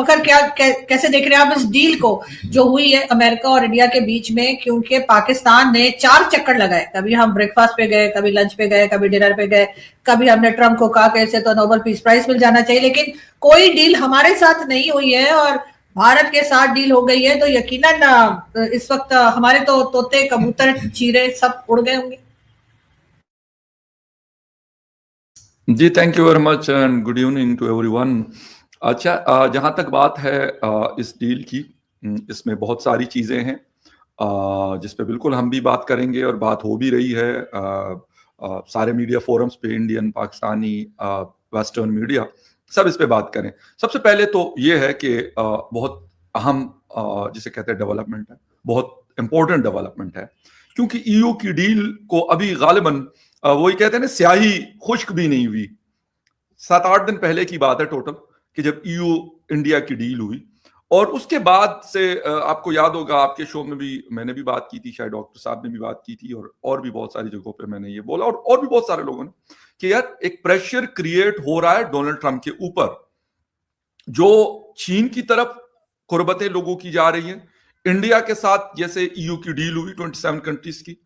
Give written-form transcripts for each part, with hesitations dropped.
मगर कैसे देख रहे हैं आप इस डील को जो हुई है अमेरिका और इंडिया के बीच में? क्योंकि पाकिस्तान ने 4 चक्कर लगाए, कभी हम ब्रेकफास्ट पे गए, कभी लंच पे गए, कभी डिनर पे गए, कभी हमने ट्रम्प को कहा कैसे तो नोबेल पीस प्राइज मिल जाना चाहिए, लेकिन कोई डील हमारे साथ नहीं हुई है और भारत के साथ डील हो गई है। तो यकीनन इस वक्त हमारे तो तोते, कबूतर, चीरे सब उड़ गए होंगे। जी, thank you very much and good evening to everyone. अच्छा, जहां तक बात है इस डील की, इसमें बहुत सारी चीजें हैं जिस पे बिल्कुल हम भी बात करेंगे और बात हो भी रही है सारे मीडिया फोरम्स पे, इंडियन, पाकिस्तानी, वेस्टर्न मीडिया, सब इस पे बात करें। सबसे पहले तो ये है कि बहुत अहम जिसे कहते हैं डेवलपमेंट है, बहुत इंपॉर्टेंट डेवलपमेंट है, क्योंकि ईयू की डील को अभी गालिबन वही कहते हैं ना, स्याही खुश्क भी नहीं हुई। 7-8 दिन पहले की बात है टोटल कि जब ईयू इंडिया की डील हुई, और उसके बाद से आपको याद होगा, आपके शो में भी मैंने भी बात की थी, शायद डॉक्टर साहब ने भी बात की थी, और भी बहुत सारी जगहों पे मैंने ये बोला, और भी बहुत सारे लोगों ने, कि यार एक प्रेशर क्रिएट हो रहा है डोनाल्ड ट्रंप के ऊपर, जो चीन की तरफ कुर्बतें लोगों की जा रही हैं, इंडिया के साथ जैसे ईयू की डील हुई 27 कंट्रीज की,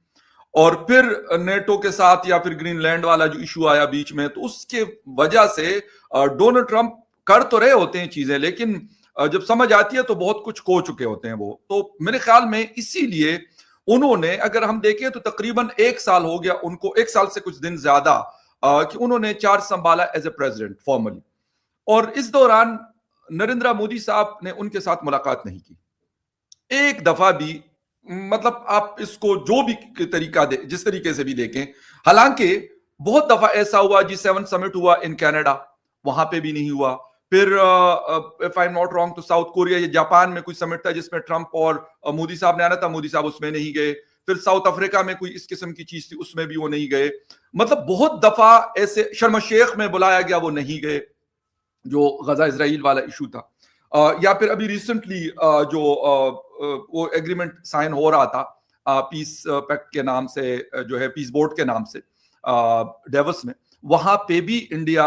और फिर नेटो के साथ या फिर ग्रीनलैंड वाला जो इशू आया बीच में, तो उसके वजह से डोनाल्ड ट्रंप कर तो रहे होते हैं चीजें, लेकिन जब समझ आती है तो बहुत कुछ खो चुके होते हैं वो। तो मेरे ख्याल में इसीलिए उन्होंने, अगर हम देखें तो तकरीबन 1 साल हो गया उनको, 1 साल से कुछ दिन ज्यादा, कि उन्होंने चार्ज संभाला एज ए प्रेसिडेंट फॉर्मली, और इस दौरान नरेंद्र मोदी साहब ने उनके साथ मुलाकात नहीं की एक दफा भी। मतलब आप इसको जो भी तरीका दे, जिस तरीके से भी देखें, हालांकि बहुत दफा ऐसा हुआ, G7 समिट हुआ इन कनाडा, वहां पे भी नहीं हुआ। फिर if I am not wrong तो साउथ कोरिया या जापान में कोई समिट था जिसमें ट्रंप और मोदी साहब ने आना था, मोदी साहब उसमें नहीं गए। फिर साउथ अफ्रीका में कोई इस किस्म की चीज थी, उसमें भी वो नहीं गए। मतलब बहुत दफा ऐसे, शर्म शेख में बुलाया गया, वो नहीं गए, जो गजा इसराइल वाला इशू था। या फिर अभी रिसेंटली जो वो एग्रीमेंट साइन हो रहा था पीस पैक्ट के नाम से, जो है पीस बोर्ड के नाम से, डेवस में, वहां पे भी इंडिया,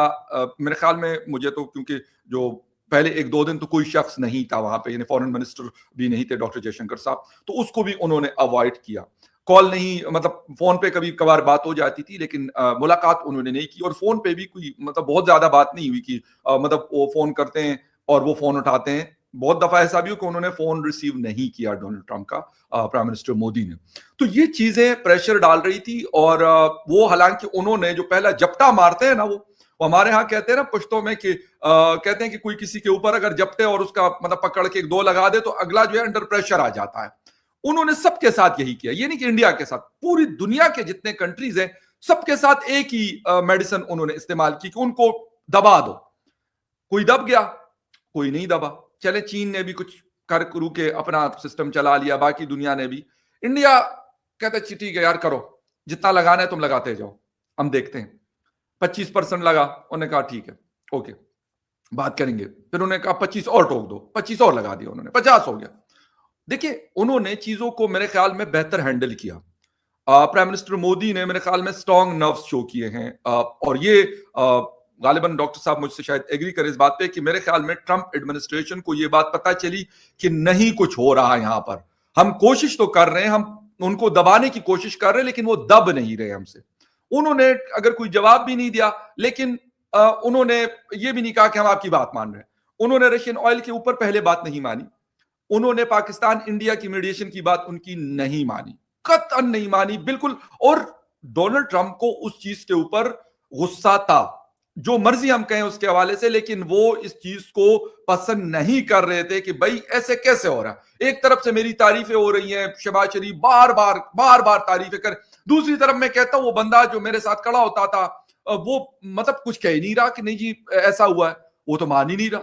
मेरे ख्याल में, मुझे तो, क्योंकि जो पहले 1-2 दिन तो कोई शख्स नहीं था वहां पे, यानी फॉरेन मिनिस्टर भी नहीं थे, डॉक्टर जयशंकर साहब, तो उसको भी उन्होंने अवॉइड किया। कॉल नहीं, मतलब फोन पे कभी कभार बात हो जाती थी, लेकिन मुलाकात उन्होंने नहीं की, और फोन पे भी कोई, मतलब बहुत ज्यादा बात नहीं हुई कि मतलब वो फोन करते हैं और वो फोन उठाते हैं। बहुत दफा ऐसा भी हो कि उन्होंने फोन रिसीव नहीं किया डोनाल्ड ट्रंप का, प्राइम मिनिस्टर मोदी ने। तो ये चीजें प्रेशर डाल रही थी, और वो, हालांकि उन्होंने जो पहला जपटा मारते हैं ना, वो हमारे यहाँ कहते हैं ना पश्तो में कि कहते हैं कि कोई किसी के ऊपर अगर जपटे और उसका मतलब पकड़ के 1-2 लगा दे तो अगला जो है अंडर प्रेशर आ जाता है। उन्होंने सबके साथ यही किया, ये नहीं कि इंडिया के साथ, पूरी दुनिया के जितने कंट्रीज हैं सबके साथ एक ही मेडिसिन उन्होंने इस्तेमाल की कि उनको दबा दो। कोई दब गया, कोई नहीं दबा। चले, चीन ने भी कुछ कर करू के अपना सिस्टम चला लिया, बाकी दुनिया ने भी। इंडिया कहते ठीक है यार, करो जितना लगाना है तुम लगाते जाओ, हम देखते हैं। 25% लगा, उन्होंने कहा ठीक है, ओके, बात करेंगे। फिर उन्होंने कहा 25 और ठोक दो, 25 और लगा दिया उन्होंने, 50 हो गया। देखिए, उन्होंने चीजों को मेरे ख्याल में बेहतर हैंडल किया। प्राइम मिनिस्टर मोदी ने मेरे ख्याल में स्ट्रॉन्ग नर्व्स शो किए हैं, और ये गालिबन डॉक्टर साहब मुझसे शायद एग्री करें इस बात पे कि मेरे ख्याल में ट्रंप एडमिनिस्ट्रेशन को ये बात पता चली कि नहीं कुछ हो रहा है यहां पर। हम कोशिश तो कर रहे हैं, हम उनको दबाने की कोशिश कर रहे हैं, लेकिन वो दब नहीं रहे हमसे। उन्होंने अगर कोई जवाब भी नहीं दिया, लेकिन उन्होंने ये भी नहीं कहा कि हम आपकी बात मान रहे हैं। उन्होंने रशियन ऑयल के ऊपर पहले बात नहीं मानी, उन्होंने पाकिस्तान इंडिया की मीडिएशन की बात उनकी नहीं मानी, कतई नहीं मानी, बिल्कुल। और डोनाल्ड ट्रंप को उस चीज के ऊपर गुस्सा था, जो मर्जी हम कहें उसके हवाले से, लेकिन वो इस चीज को पसंद नहीं कर रहे थे कि भाई ऐसे कैसे हो रहा है। एक तरफ से मेरी तारीफें हो रही हैं, शहबाज शरीफ बार बार तारीफें कर, दूसरी तरफ मैं कहता हूं वो बंदा जो मेरे साथ खड़ा होता था वो मतलब कुछ कह ही नहीं रहा कि नहीं जी ऐसा हुआ है, वो तो मान ही नहीं रहा।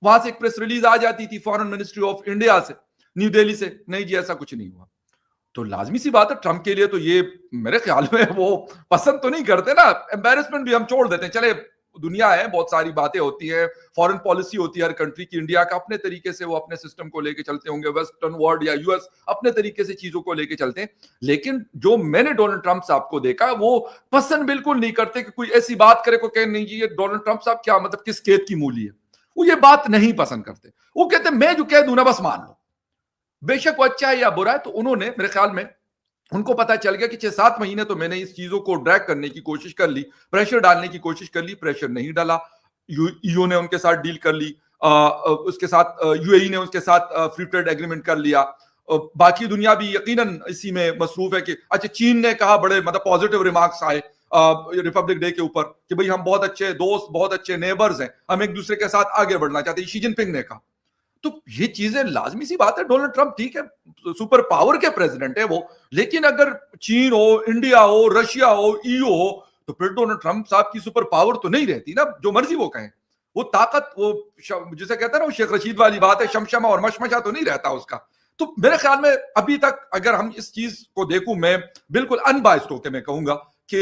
वहां से एक प्रेस रिलीज आ जाती थी फॉरेन मिनिस्ट्री ऑफ इंडिया से, न्यू दिल्ली से, नहीं जी ऐसा कुछ नहीं हुआ। तो लाजमी सी बात है, ट्रंप के लिए तो ये मेरे ख्याल में वो पसंद तो नहीं करते ना। एम्बेरसमेंट भी हम छोड़ देते हैं, चले दुनिया है, बहुत सारी बातें होती है, फॉरेन पॉलिसी होती है हर कंट्री की। इंडिया का अपने तरीके से वो अपने सिस्टम को लेके चलते होंगे, वेस्टर्न वर्ल्ड या यूएस अपने तरीके से चीजों को लेके चलते हैं। लेकिन जो मैंने डोनाल्ड ट्रंप साहब को देखा, वो पसंद बिल्कुल नहीं करते कि कोई ऐसी बात करे, को कहे नहीं जी ये डोनाल्ड ट्रंप साहब क्या मतलब किस खेत की मूली है। वो ये बात नहीं पसंद करते। वो कहते मैं जो कह दूं ना बस मान लो, बेशक वो अच्छा है या बुरा है। तो उन्होंने मेरे ख्याल में उनको पता चल गया कि 6-7 महीने तो मैंने इस चीजों को ड्रैग करने की कोशिश कर ली, प्रेशर डालने की कोशिश कर ली, प्रेशर नहीं डाला। ईयू ने उनके साथ डील कर ली, उसके साथ यूएई ने उसके साथ फ्री ट्रेड एग्रीमेंट कर लिया। बाकी दुनिया भी यकीनन इसी में मसरूफ है कि अच्छा चीन ने कहा, बड़े मतलब पॉजिटिव रिमार्क्स आए रिपब्लिक डे के ऊपर कि भाई हम बहुत अच्छे दोस्त, बहुत अच्छे नेबर्स हैं, हम एक दूसरे के साथ आगे बढ़ना चाहते हैं, शी जिनपिंग ने कहा। तो ये चीजें लाजमी सी बात है, डोनाल्ड ट्रंप ठीक है सुपर पावर के प्रेसिडेंट है वो, लेकिन अगर चीन हो, इंडिया हो, रशिया हो, ईयू हो, तो फिर डोनाल्ड ट्रंप साहब की सुपर पावर तो नहीं रहती ना, जो मर्जी वो कहें। वो ताकत, वो जिसे कहते हैं ना, वो शेख रशीद वाली बात है, शमशमा और मशमशा तो नहीं रहता उसका। तो मेरे ख्याल में अभी तक अगर हम इस चीज को देखूं, मैं बिल्कुल अनबाइस्ड होकर मैं कहूंगा कि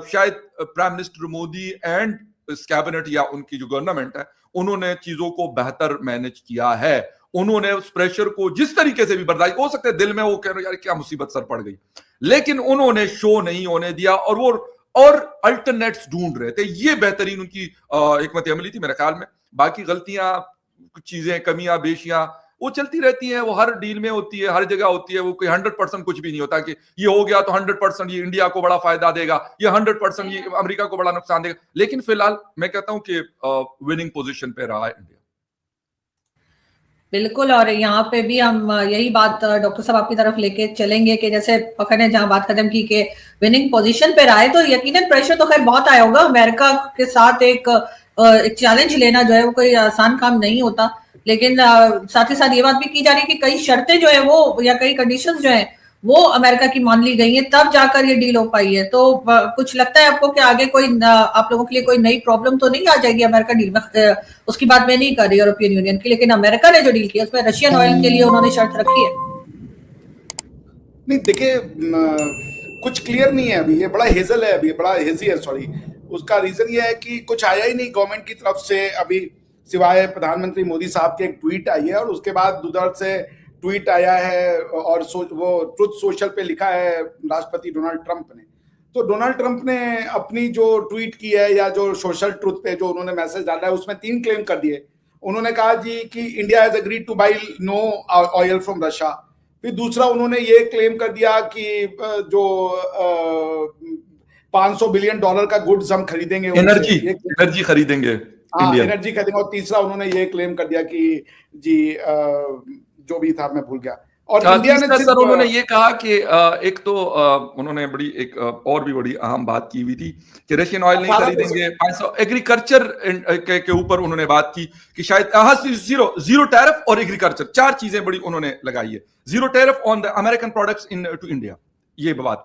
शायद प्राइम मिनिस्टर मोदी एंड इस कैबिनेट या उनकी जो गवर्नमेंट है, उन्होंने चीजों को बेहतर मैनेज किया है। उन्होंने उस प्रेशर को जिस तरीके से भी बर्दाश्त, हो सकता है दिल में वो कह रहे यार क्या मुसीबत सर पड़ गई, लेकिन उन्होंने शो नहीं होने दिया और वो और अल्टरनेट्स ढूंढ रहे थे। ये बेहतरीन उनकी हिकमत अमली थी मेरे ख्याल में। बाकी गलतियां, कुछ चीजें, कमियां बेशियां वो चलती रहती हैं, वो हर डील में होती है, हर जगह होती है। वो कोई 100% कुछ भी नहीं होता कि ये हो गया तो 100% ये इंडिया को बड़ा फायदा देगा, ये 100% ये अमेरिका को बड़ा नुकसान देगा। लेकिन फिलहाल मैं कहता हूं कि विनिंग पोजीशन पे रहा है इंडिया। बिल्कुल, और यहाँ पे भी हम यही बात डॉक्टर साहब आपकी तरफ लेके चलेंगे कि जैसे पकड़ ने जहाँ बात खत्म की कि विनिंग पोजीशन पे रहा है, तो यकीनन प्रेशर तो खैर बहुत आया होगा। अमेरिका के साथ एक चैलेंज लेना जो है वो कोई आसान काम नहीं होता, लेकिन साथ ही साथ ये बात भी की जा रही है कि कई शर्तें जो है वो, या कई कंडीशंस जो है वो अमेरिका की मान ली गई है, तब जाकर ये डील हो पाई है। तो कुछ लगता है आपको कि आगे कोई आप लोगों के लिए कोई नई प्रॉब्लम तो नहीं आ जाएगी अमेरिका डील में? उसकी बात मैं नहीं कर रही यूरोपियन यूनियन की, लेकिन अमेरिका ने जो डील किया उसमें रशियन ऑयल के लिए उन्होंने शर्त रखी है। नहीं देखिए, कुछ क्लियर नहीं है अभी, ये बड़ा हेजल है, अभी बड़ा हेजी है, सॉरी। उसका रीजन ये है कि कुछ आया ही नहीं गवर्नमेंट की तरफ से अभी, सिवाय प्रधानमंत्री मोदी साहब के एक ट्वीट आई है और उसके बाद उधर से ट्वीट आया है और वो ट्रुथ सोशल पे लिखा है राष्ट्रपति डोनाल्ड ट्रंप ने। तो डोनाल्ड ट्रंप ने अपनी जो ट्वीट की है या जो सोशल ट्रुथ पे जो उन्होंने मैसेज डाला है उसमें 3 क्लेम कर दिए। उन्होंने कहा जी कि India has agreed to buy no oil from Russia. फिर दूसरा उन्होंने ये क्लेम कर दिया कि जो $500 बिलियन का गुड्स हम खरीदेंगे, एनर्जी खरीदेंगे, एनर्जी खरीदेंगे। और तीसरा उन्होंने ये क्लेम कर दिया कि जी जो भी था मैं भूल गया। और इंडिया ने सर उन्होंने ये कहा कि एक तो उन्होंने बड़ी एक और भी बड़ी अहम बात की हुई थी कि रशियन ऑयल नहीं खरीदेंगे। 500 एग्रीकल्चर के ऊपर उन्होंने बात की कि शायद जीरो टैरिफ और एग्रीकल्चर, 4 चीजें बड़ी उन्होंने लगाई है। Zero tariff on the American products into India, ये बात